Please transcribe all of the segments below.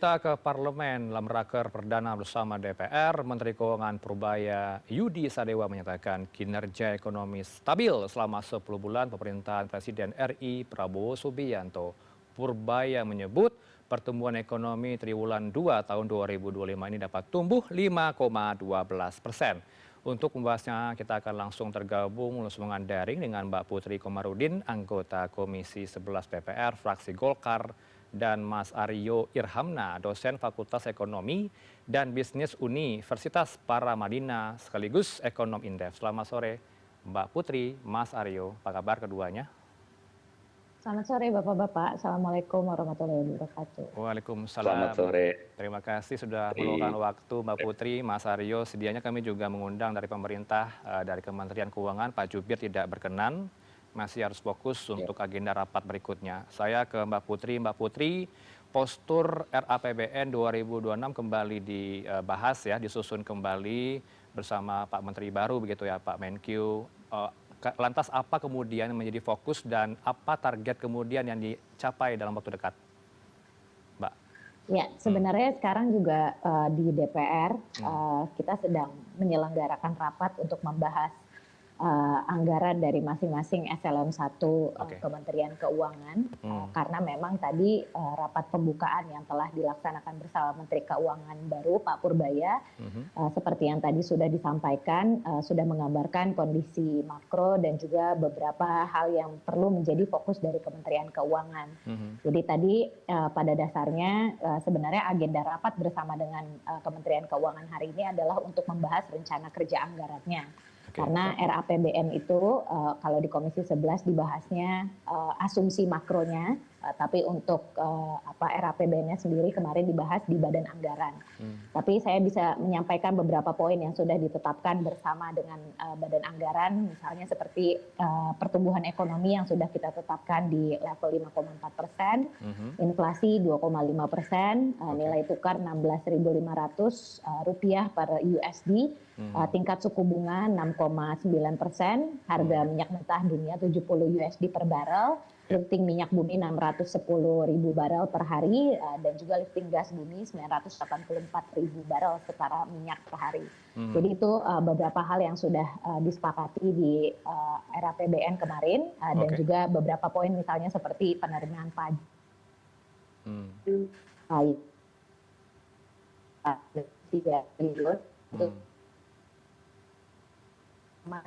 Kita ke parlemen dalam raker perdana bersama DPR, Menteri Keuangan Purbaya Yudi Sadewa menyatakan kinerja ekonomi stabil selama 10 bulan pemerintahan Presiden RI Prabowo Subianto. Purbaya menyebut pertumbuhan ekonomi triwulan 2 tahun 2025 ini dapat tumbuh 5,12%. Untuk membahasnya kita akan langsung tergabung melalui sambungan daring dengan Mbak Putri Komarudin, anggota Komisi 11 DPR, fraksi Golkar, dan Mas Aryo Irhamna, dosen Fakultas Ekonomi dan Bisnis Universitas Paramadina sekaligus ekonom Indef. Selamat sore Mbak Putri, Mas Aryo, apa kabar keduanya? Selamat sore Bapak-Bapak, Assalamualaikum warahmatullahi wabarakatuh. Waalaikumsalam. Selamat sore. Terima kasih sudah meluangkan waktu Mbak Putri, Mas Aryo. Sedianya kami juga mengundang dari pemerintah, dari Kementerian Keuangan, Pak Jubir tidak berkenan, masih harus fokus untuk agenda rapat berikutnya. Saya ke Mbak Putri, postur RAPBN 2026 kembali dibahas ya, disusun kembali bersama Pak Menteri baru begitu ya, Pak Menkyu. Lantas apa kemudian yang menjadi fokus dan apa target kemudian yang dicapai dalam waktu dekat, Mbak? Ya, sebenarnya sekarang juga di DPR kita sedang menyelenggarakan rapat untuk membahas anggaran dari masing-masing eselon 1 Kementerian Keuangan karena memang tadi rapat pembukaan yang telah dilaksanakan bersama Menteri Keuangan baru Pak Purbaya seperti yang tadi sudah disampaikan sudah menggambarkan kondisi makro dan juga beberapa hal yang perlu menjadi fokus dari Kementerian Keuangan. Jadi tadi pada dasarnya sebenarnya agenda rapat bersama dengan Kementerian Keuangan hari ini adalah untuk membahas rencana kerja anggarannya. Karena RAPBN itu kalau di Komisi 11 dibahasnya asumsi makronya, tapi untuk RAPBN-nya sendiri kemarin dibahas di Badan Anggaran. Tapi saya bisa menyampaikan beberapa poin yang sudah ditetapkan bersama dengan Badan Anggaran, misalnya seperti pertumbuhan ekonomi yang sudah kita tetapkan di level 5,4%, inflasi 2,5%, nilai tukar 16.500 rupiah per USD, tingkat suku bunga 6,9%, harga minyak mentah dunia 70 USD per barel, lifting minyak bumi 610.000 barel per hari, dan juga lifting gas bumi 984.000 barel setara minyak per hari. Jadi itu beberapa hal yang sudah disepakati di RAPBN kemarin, dan juga beberapa poin misalnya seperti penerimaan pajak. 3 triliun itu 300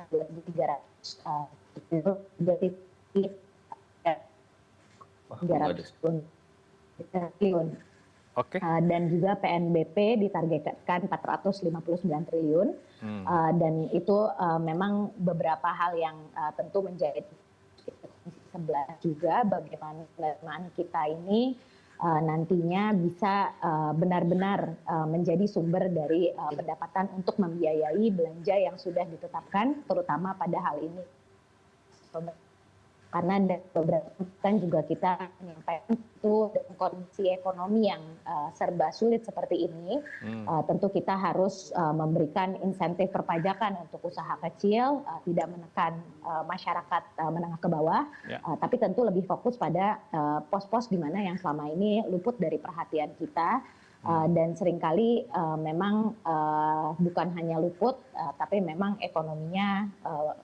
triliun. Dan juga PNBP ditargetkan 459 triliun. Dan itu memang beberapa hal yang tentu menjadi sebelah juga bagaimana penerimaan kita ini nantinya bisa benar-benar menjadi sumber dari pendapatan untuk membiayai belanja yang sudah ditetapkan, terutama pada hal ini. Karena beberapa kan juga kita menyampaikan itu dengan kondisi ekonomi yang serba sulit seperti ini, tentu kita harus memberikan insentif perpajakan untuk usaha kecil, tidak menekan masyarakat menengah ke bawah, tapi tentu lebih fokus pada pos-pos di mana yang selama ini luput dari perhatian kita. Dan seringkali memang bukan hanya luput, tapi memang ekonominya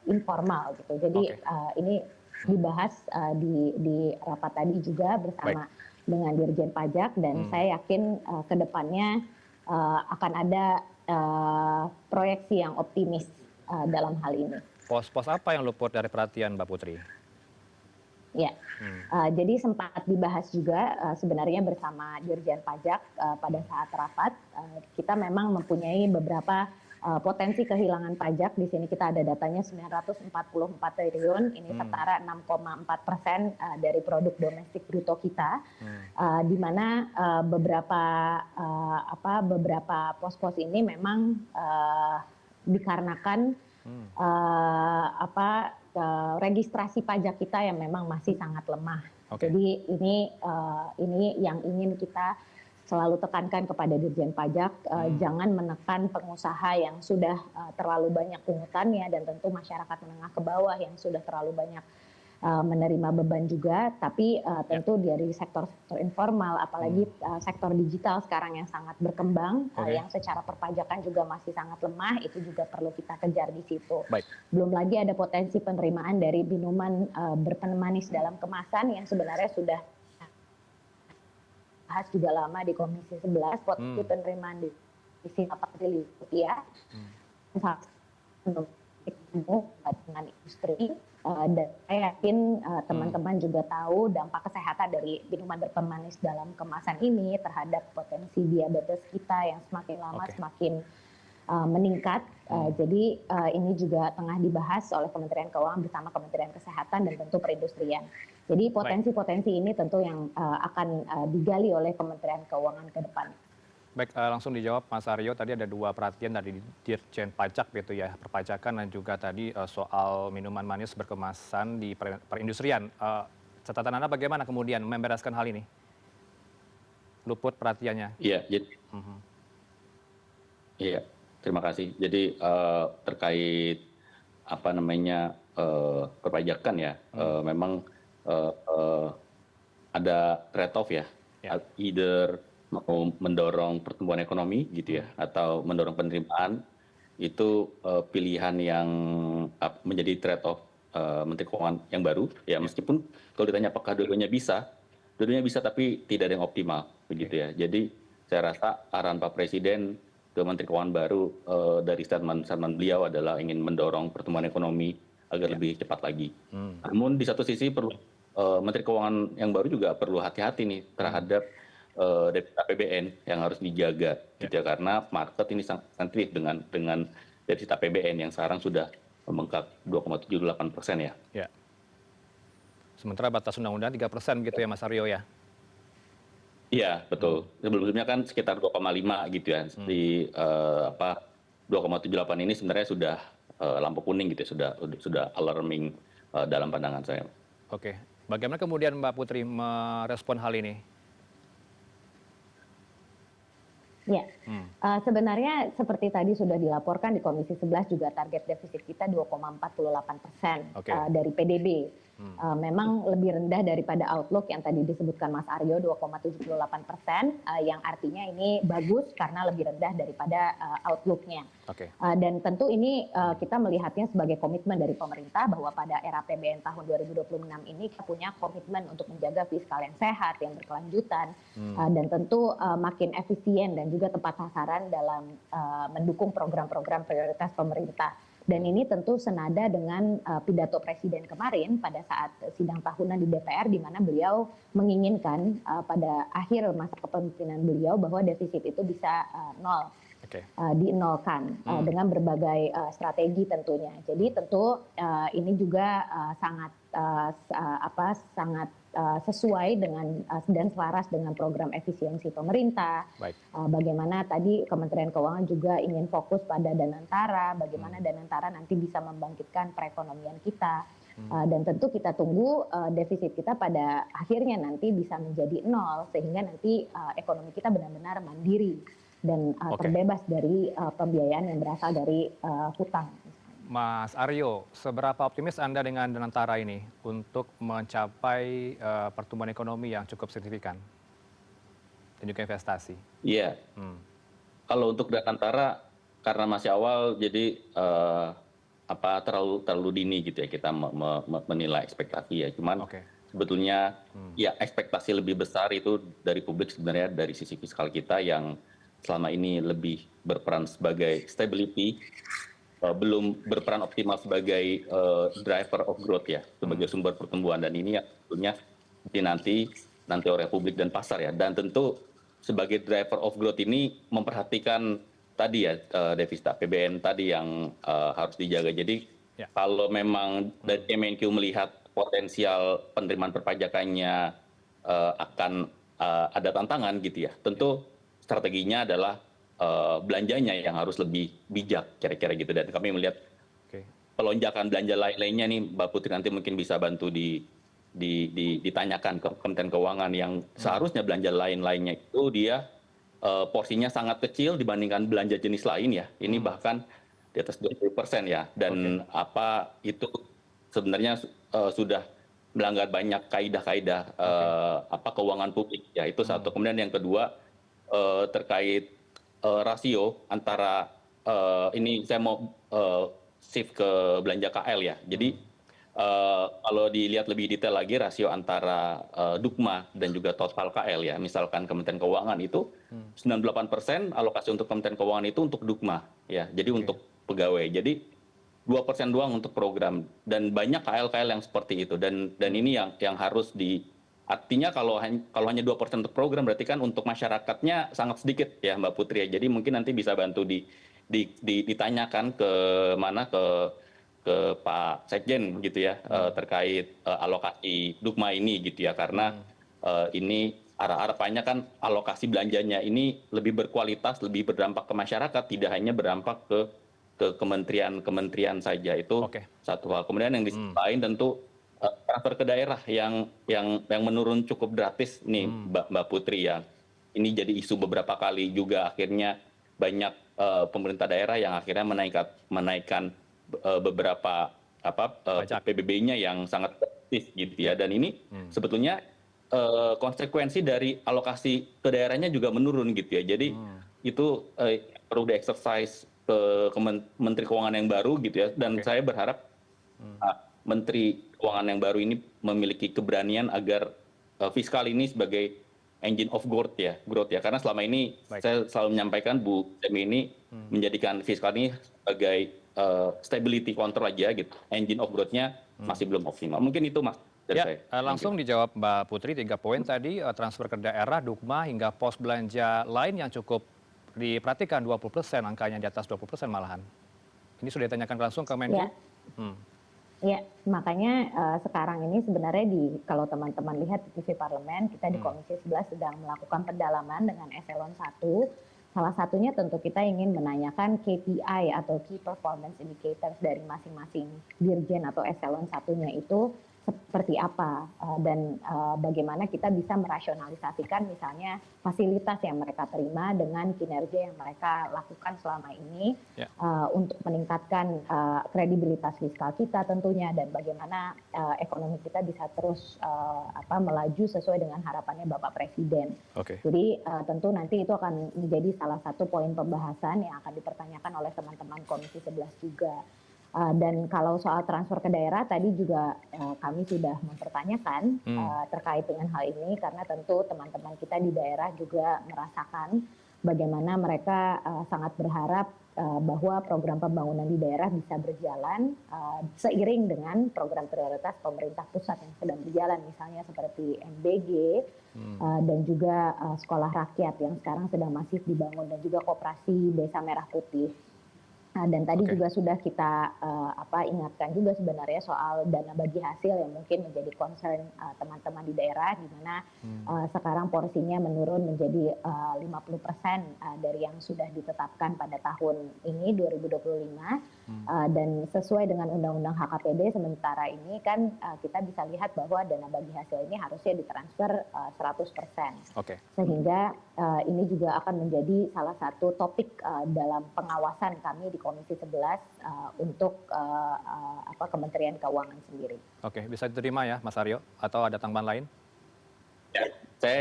informal gitu. Jadi ini dibahas di rapat tadi juga bersama dengan Dirjen Pajak, dan saya yakin ke depannya akan ada proyeksi yang optimis dalam hal ini. Pos-pos apa yang luput dari perhatian Mbak Putri? Ya, jadi sempat dibahas juga sebenarnya bersama Dirjen Pajak pada saat rapat. Kita memang mempunyai beberapa potensi kehilangan pajak. Di sini kita ada datanya 944 triliun, ini setara 6,4% dari produk domestik bruto kita, di mana beberapa pos-pos ini memang dikarenakan registrasi pajak kita yang memang masih sangat lemah. Jadi ini yang ingin kita selalu tekankan kepada Dirjen Pajak, jangan menekan pengusaha yang sudah terlalu banyak pungutannya, dan tentu masyarakat menengah ke bawah yang sudah terlalu banyak menerima beban juga, tapi tentu dari sektor-sektor informal, apalagi sektor digital sekarang yang sangat berkembang, yang secara perpajakan juga masih sangat lemah, itu juga perlu kita kejar di situ. Baik. Belum lagi ada potensi penerimaan dari minuman berpemanis dalam kemasan yang sebenarnya sudah bahas juga lama di Komisi 11, potensi penerimaan di sini 4 triliun rupiah. Dengan industri, dan saya yakin teman-teman juga tahu dampak kesehatan dari minuman berpemanis dalam kemasan ini terhadap potensi diabetes kita yang semakin lama semakin meningkat. Jadi ini juga tengah dibahas oleh Kementerian Keuangan bersama Kementerian Kesehatan dan tentu perindustrian. Jadi potensi-potensi ini tentu yang akan digali oleh Kementerian Keuangan ke depan. Baik, langsung dijawab Mas Aryo, tadi ada 2 perhatian dari Dirjen Pajak gitu ya, perpajakan dan juga tadi soal minuman manis berkemasan di perindustrian. Catatan Anda bagaimana kemudian membereskan hal ini? Luput perhatiannya. Iya, iya, terima kasih. Jadi terkait apa namanya perpajakan ya, memang ada trade off ya, either mau mendorong pertumbuhan ekonomi gitu ya, atau mendorong penerimaan, itu pilihan yang menjadi trade off Menteri Keuangan yang baru ya, meskipun kalau ditanya apakah dua-duanya bisa tapi tidak ada yang optimal begitu ya. Jadi saya rasa arahan Pak Presiden ke Menteri Keuangan baru dari statement beliau adalah ingin mendorong pertumbuhan ekonomi agar lebih cepat lagi. Namun di satu sisi perlu Menteri Keuangan yang baru juga perlu hati-hati nih terhadap defisit APBN yang harus dijaga gitu ya, karena market ini sangat sensitif dengan defisit APBN yang sekarang sudah membengkak 2,78% ya. Ya. Sementara batas undang-undang 3% gitu ya Mas Aryo ya? Iya, betul. Sebelumnya kan sekitar 2,5 gitu ya. Di 2,78 ini sebenarnya sudah lampu kuning gitu ya, sudah alarming dalam pandangan saya. Oke. Bagaimana kemudian Mbak Putri merespon hal ini? Ya, sebenarnya seperti tadi sudah dilaporkan di Komisi 11 juga target defisit kita 2,48% dari PDB. Memang lebih rendah daripada outlook yang tadi disebutkan Mas Aryo 2,78%, yang artinya ini bagus karena lebih rendah daripada outlook-nya. Dan tentu ini kita melihatnya sebagai komitmen dari pemerintah bahwa pada era APBN tahun 2026 ini kita punya komitmen untuk menjaga fiskal yang sehat, yang berkelanjutan, dan tentu makin efisien dan juga tepat sasaran dalam mendukung program-program prioritas pemerintah. Dan ini tentu senada dengan pidato Presiden kemarin pada saat sidang tahunan di DPR, di mana beliau menginginkan pada akhir masa kepemimpinan beliau bahwa defisit itu bisa nol, dinolkan dengan berbagai strategi tentunya. Jadi tentu ini juga sangat sesuai dengan dan selaras dengan program efisiensi pemerintah. Bagaimana tadi Kementerian Keuangan juga ingin fokus pada Danantara, bagaimana Danantara nanti bisa membangkitkan perekonomian kita. Dan tentu kita tunggu defisit kita pada akhirnya nanti bisa menjadi nol, sehingga nanti ekonomi kita benar-benar mandiri dan terbebas dari pembiayaan yang berasal dari hutang. Mas Aryo, seberapa optimis Anda dengan Danantara ini untuk mencapai pertumbuhan ekonomi yang cukup signifikan dan juga investasi? Iya, kalau untuk Danantara karena masih awal, jadi terlalu dini gitu ya kita menilai ekspektasi ya. Cuman sebetulnya ya ekspektasi lebih besar itu dari publik sebenarnya dari sisi fiskal kita yang selama ini lebih berperan sebagai stability, belum berperan optimal sebagai driver of growth ya, sebagai sumber pertumbuhan, dan ini ya tentunya nanti oleh publik dan pasar ya. Dan tentu sebagai driver of growth ini memperhatikan tadi ya defisit APBN tadi yang harus dijaga. Jadi kalau memang dari Kemenq melihat potensial penerimaan perpajakannya akan ada tantangan gitu ya, tentu strateginya adalah belanjanya yang harus lebih bijak kira-kira gitu. Dan kami melihat pelonjakan belanja lain-lainnya nih Mbak Putri nanti mungkin bisa bantu ditanyakan ke Kementerian Keuangan yang seharusnya belanja lain-lainnya itu dia porsinya sangat kecil dibandingkan belanja jenis lain ya. Ini bahkan di atas 20% ya. Dan itu sebenarnya sudah melanggar banyak kaidah-kaidah keuangan publik ya, itu satu. Kemudian yang kedua terkait rasio antara ini saya mau shift ke belanja KL ya. Jadi kalau dilihat lebih detail lagi rasio antara Dukma dan juga total KL ya, misalkan Kementerian Keuangan itu 98% alokasi untuk Kementerian Keuangan itu untuk Dukma ya, jadi untuk pegawai. Jadi 2% doang untuk program, dan banyak KL-KL yang seperti itu, dan ini yang harus artinya kalau hanya 2% untuk program berarti kan untuk masyarakatnya sangat sedikit ya Mbak Putri ya. Jadi mungkin nanti bisa bantu ditanyakan ke mana ke Pak Sekjen gitu ya, terkait alokasi Dukma ini gitu ya, karena ini harapannya kan alokasi belanjanya ini lebih berkualitas, lebih berdampak ke masyarakat, tidak hanya berdampak ke kementerian-kementerian saja. Itu satu hal. Kemudian yang di sisi lain tentu transfer ke daerah yang menurun cukup drastis nih Mbak Putri ya. Ini jadi isu beberapa kali juga, akhirnya banyak pemerintah daerah yang akhirnya menaikkan beberapa PBB-nya yang sangat drastis gitu ya. Dan ini sebetulnya konsekuensi dari alokasi ke daerahnya juga menurun gitu ya. Jadi itu perlu di-exercise ke Menteri Keuangan yang baru gitu ya. Dan saya berharap Menteri Keuangan yang baru ini memiliki keberanian agar fiskal ini sebagai engine of growth ya. Karena selama ini saya selalu menyampaikan Bu Semi ini menjadikan fiskal ini sebagai stability control aja gitu. Engine of growth-nya masih belum optimal. Mungkin itu Mas. Ya, langsung dijawab Mbak Putri, 3 poin tadi, transfer ke daerah, Dukma, hingga pos belanja lain yang cukup diperhatikan 20%, angkanya di atas 20% malahan. Ini sudah ditanyakan langsung ke Menko? Ya, makanya sekarang ini sebenarnya kalau teman-teman lihat di TV Parlemen, kita di Komisi 11 sedang melakukan pendalaman dengan Eselon 1. Salah satunya tentu kita ingin menanyakan KPI atau Key Performance Indicators dari masing-masing dirjen atau Eselon 1-nya itu seperti apa, dan bagaimana kita bisa merasionalisasikan misalnya fasilitas yang mereka terima dengan kinerja yang mereka lakukan selama ini untuk meningkatkan kredibilitas fiskal kita tentunya, dan bagaimana ekonomi kita bisa terus melaju sesuai dengan harapannya Bapak Presiden. Jadi tentu nanti itu akan menjadi salah satu poin pembahasan yang akan dipertanyakan oleh teman-teman Komisi 11 juga. Dan kalau soal transfer ke daerah tadi juga kami sudah mempertanyakan terkait dengan hal ini, karena tentu teman-teman kita di daerah juga merasakan bagaimana mereka sangat berharap bahwa program pembangunan di daerah bisa berjalan seiring dengan program prioritas pemerintah pusat yang sedang berjalan, misalnya seperti MBG dan juga sekolah rakyat yang sekarang sedang masif dibangun, dan juga koperasi Desa Merah Putih. Dan tadi juga sudah kita ingatkan juga sebenarnya soal dana bagi hasil yang mungkin menjadi concern teman-teman di daerah, di mana sekarang porsinya menurun menjadi 50% dari yang sudah ditetapkan pada tahun ini 2025, dan sesuai dengan Undang-Undang HKPD sementara ini kan kita bisa lihat bahwa dana bagi hasil ini harusnya ditransfer 100%. Sehingga ini juga akan menjadi salah satu topik dalam pengawasan kami di Komisi 11 untuk Kementerian Keuangan sendiri. Bisa diterima ya Mas Aryo, atau ada tambahan lain? Ya, saya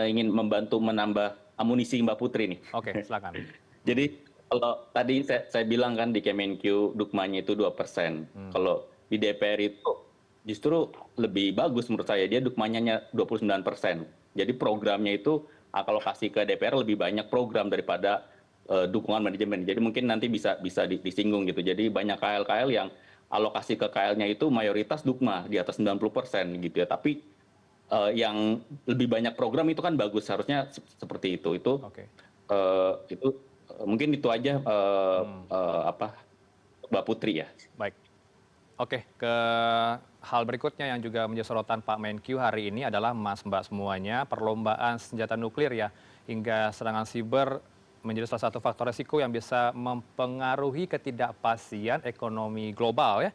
ingin membantu menambah amunisi Mbak Putri nih. Silakan. Jadi kalau tadi saya bilang kan di Kemenq Dukmanya itu 2%. Kalau di DPR itu justru lebih bagus menurut saya, dia Dukmanya 29%. Jadi programnya itu alokasi ke DPR lebih banyak program daripada dukungan manajemen. Jadi mungkin nanti bisa disinggung gitu. Jadi banyak KL-KL yang alokasi ke KL-nya itu mayoritas Dukma di atas 90% gitu ya. Tapi yang lebih banyak program itu kan bagus, harusnya seperti itu. Itu mungkin itu aja Mbak Putri ya. Baik. Ke hal berikutnya yang juga menjadi sorotan Pak Menkyu hari ini adalah Mas Mbak semuanya, perlombaan senjata nuklir ya, hingga serangan siber menjadi salah satu faktor resiko yang bisa mempengaruhi ketidakpastian ekonomi global ya,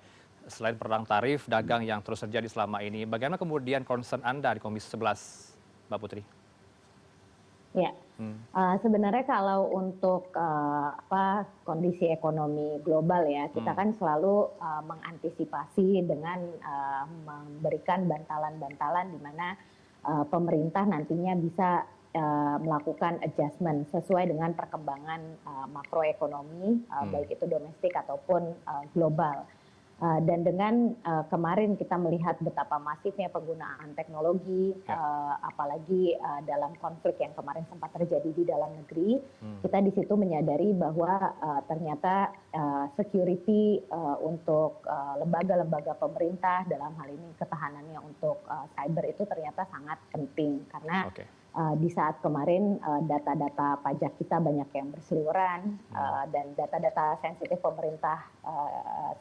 selain perang tarif dagang yang terus terjadi selama ini. Bagaimana kemudian concern Anda di Komisi 11, Mbak Putri? Ya, sebenarnya kalau untuk kondisi ekonomi global ya, kita kan selalu mengantisipasi dengan memberikan bantalan-bantalan di mana pemerintah nantinya bisa melakukan adjustment sesuai dengan perkembangan makroekonomi, baik itu domestik ataupun global. Dan dengan kemarin kita melihat betapa masifnya penggunaan teknologi, apalagi dalam konflik yang kemarin sempat terjadi di dalam negeri, kita di situ menyadari bahwa ternyata security untuk lembaga-lembaga pemerintah, dalam hal ini ketahanannya untuk cyber itu ternyata sangat penting karena di saat kemarin data-data pajak kita banyak yang berseliweran dan data-data sensitif pemerintah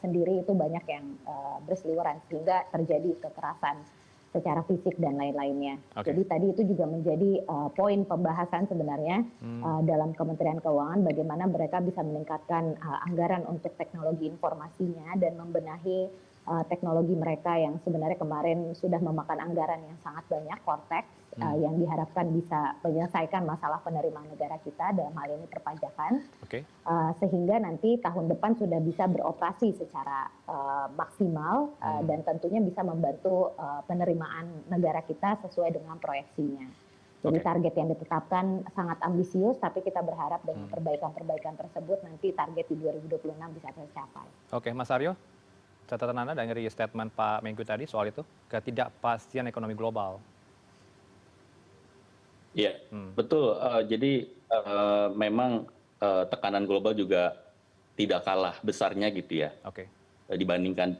sendiri itu banyak yang berseliweran sehingga terjadi kekerasan secara fisik dan lain-lainnya. Jadi tadi itu juga menjadi poin pembahasan sebenarnya dalam Kementerian Keuangan bagaimana mereka bisa meningkatkan anggaran untuk teknologi informasinya dan membenahi teknologi mereka yang sebenarnya kemarin sudah memakan anggaran yang sangat banyak, Cortex, yang diharapkan bisa menyelesaikan masalah penerimaan negara kita, dalam hal ini perpajakan, sehingga nanti tahun depan sudah bisa beroperasi secara maksimal dan tentunya bisa membantu penerimaan negara kita sesuai dengan proyeksinya. Jadi target yang ditetapkan sangat ambisius, tapi kita berharap dengan perbaikan-perbaikan tersebut nanti target di 2026 bisa tercapai. Oke, Mas Aryo, catatan Anda dari statement Pak Menko tadi soal itu, ketidakpastian ekonomi global. Iya, betul. Jadi memang tekanan global juga tidak kalah besarnya gitu ya, dibandingkan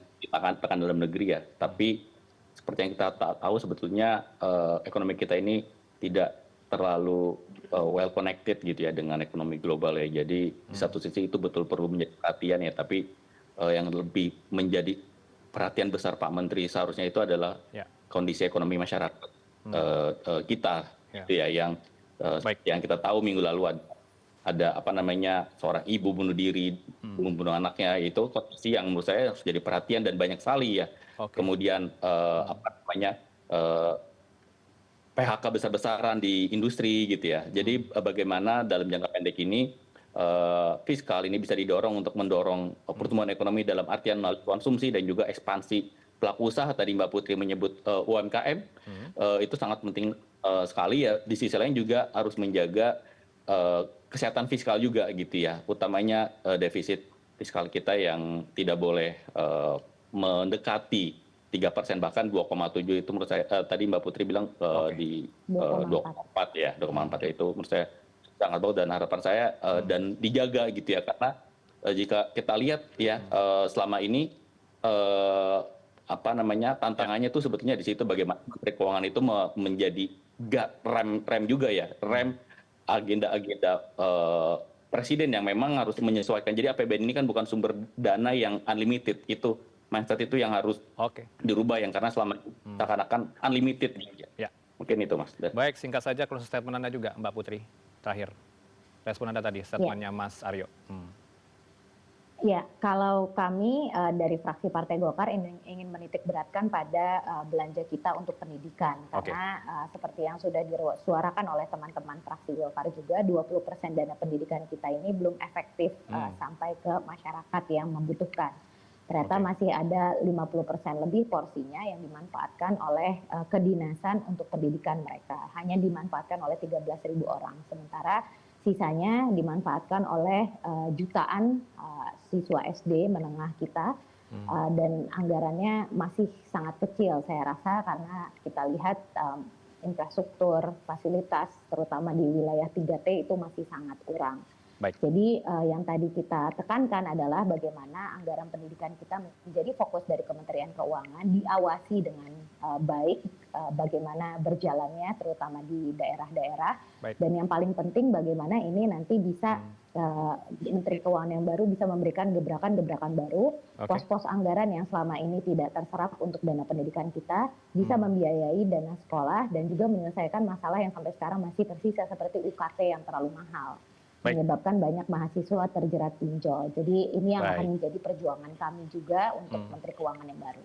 tekanan dalam negeri ya. Tapi seperti yang kita tahu sebetulnya ekonomi kita ini tidak terlalu well connected gitu ya dengan ekonomi global ya. Jadi di satu sisi itu betul perlu menjadi perhatian ya, tapi yang lebih menjadi perhatian besar Pak Menteri seharusnya itu adalah kondisi ekonomi masyarakat kita. Gitu ya, yang kita tahu minggu lalu ada seorang ibu bunuh diri, membunuh anaknya, itu kondisi yang menurut saya harus jadi perhatian dan banyak sekali ya. Kemudian PHK besar-besaran di industri gitu ya. Jadi bagaimana dalam jangka pendek ini fiskal ini bisa didorong untuk mendorong pertumbuhan ekonomi dalam artian melalui konsumsi dan juga ekspansi pelaku usaha. Tadi Mbak Putri menyebut UMKM, itu sangat penting sekali ya. Di sisi lain juga harus menjaga kesehatan fiskal juga gitu ya, utamanya defisit fiskal kita yang tidak boleh mendekati 3%, bahkan 2,7 itu menurut saya tadi Mbak Putri bilang di 2,4 ya, 2,4 itu menurut saya sangat bagus dan harapan saya dan dijaga gitu ya, karena jika kita lihat ya selama ini tantangannya itu sebetulnya di situ bagaimana Menteri Keuangan itu menjadi rem juga ya, rem agenda-agenda presiden yang memang harus menyesuaikan. Jadi APBN ini kan bukan sumber dana yang unlimited, itu mindset itu yang harus dirubah, yang karena selama seakan-akan unlimited. Ya. Mungkin itu Mas. Baik, singkat saja closing statement Anda juga Mbak Putri, terakhir. Respon Anda tadi, statementnya Mas Aryo. Ya, kalau kami dari fraksi Partai Golkar ingin menitik beratkan pada belanja kita untuk pendidikan. Karena seperti yang sudah disuarakan oleh teman-teman fraksi Golkar juga, 20% dana pendidikan kita ini belum efektif sampai ke masyarakat yang membutuhkan. Ternyata masih ada 50% lebih porsinya yang dimanfaatkan oleh kedinasan untuk pendidikan mereka. Hanya dimanfaatkan oleh 13.000 orang. Sementara sisanya dimanfaatkan oleh jutaan siswa SD menengah kita dan anggarannya masih sangat kecil saya rasa, karena kita lihat infrastruktur, fasilitas terutama di wilayah 3T itu masih sangat kurang. Jadi yang tadi kita tekankan adalah bagaimana anggaran pendidikan kita menjadi fokus dari Kementerian Keuangan, diawasi dengan baik bagaimana berjalannya terutama di daerah-daerah, dan yang paling penting bagaimana ini nanti bisa Menteri Keuangan yang baru bisa memberikan gebrakan-gebrakan baru, pos-pos anggaran yang selama ini tidak terserap untuk dana pendidikan kita bisa membiayai dana sekolah dan juga menyelesaikan masalah yang sampai sekarang masih tersisa seperti UKT yang terlalu mahal, menyebabkan banyak mahasiswa terjerat pinjol. Jadi ini yang akan menjadi perjuangan kami juga untuk Menteri Keuangan yang baru.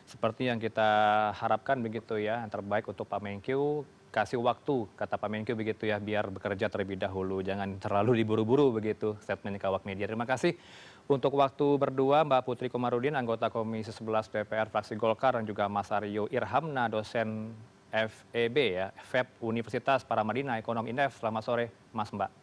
Seperti yang kita harapkan begitu ya, yang terbaik untuk Pak Menkyu, kasih waktu, kata Pak Menkyu begitu ya, biar bekerja terlebih dahulu. Jangan terlalu diburu-buru begitu statement ke awak media. Terima kasih untuk waktu berdua Mbak Putri Komarudin, anggota Komisi 11 DPR fraksi Golkar, dan juga Mas Aryo Irhamna, dosen FEB ya, FEB Universitas Paramadina Ekonom Indef. Selamat sore Mas Mbak.